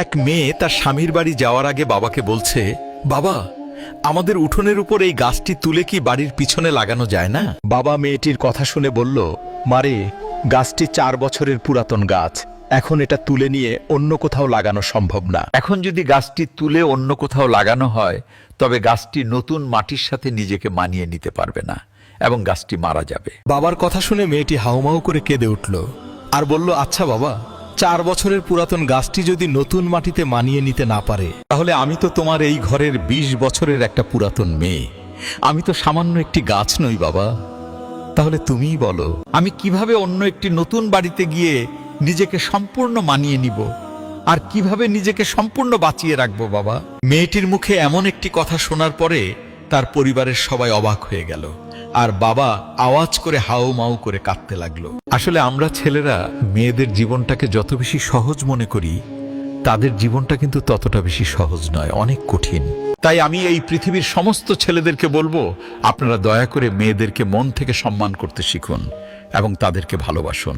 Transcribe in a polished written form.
এক মেয়ে তার স্বামীর বাড়ি যাওয়ার আগে বাবাকে বলছে, বাবা, আমাদের উঠোনের উপর এই গাছটি তুলে কি বাড়ির পিছনে লাগানো যায় না? বাবা মেয়েটির কথা শুনে বলল, মারে, গাছটি 4 বছরের পুরাতন গাছ, এখন এটা তুলে নিয়ে অন্য কোথাও লাগানো সম্ভব না। এখন যদি গাছটি তুলে অন্য কোথাও লাগানো হয়, তবে গাছটি নতুন মাটির সাথে নিজেকে মানিয়ে নিতে পারবে না এবং গাছটি মারা যাবে। বাবার কথা শুনে মেয়েটি হাউমাউ করে কেঁদে উঠল আর বলল, আচ্ছা বাবা, 4 বছরের পুরাতন গাছটি যদি নতুন মাটিতে মানিয়ে নিতে না পারে, তাহলে আমি তো তোমার এই ঘরের 20 বছরের একটা পুরাতন মেয়ে, আমি তো সামান্য একটি গাছ নই বাবা। তাহলে তুমিই বলো, আমি কিভাবে অন্য একটি নতুন বাড়িতে গিয়ে নিজেকে সম্পূর্ণ মানিয়ে নিব আর কিভাবে নিজেকে সম্পূর্ণ বাঁচিয়ে রাখবো বাবা? মেয়েটির মুখে এমন একটি কথা শোনার পরে তার পরিবারের সবাই অবাক হয়ে গেল আর বাবা আওয়াজ করে হাউমাউ করে কাঁদতে লাগলো। আসলে আমরা ছেলেরা মেয়েদের জীবনটাকে যত বেশি সহজ মনে করি, তাদের জীবনটা কিন্তু ততটা বেশি সহজ নয়, অনেক কঠিন। তাই আমি এই পৃথিবীর সমস্ত ছেলেদেরকে বলবো, আপনারা দয়া করে মেয়েদেরকে মন থেকে সম্মান করতে শিখুন এবং তাদেরকে ভালোবাসুন।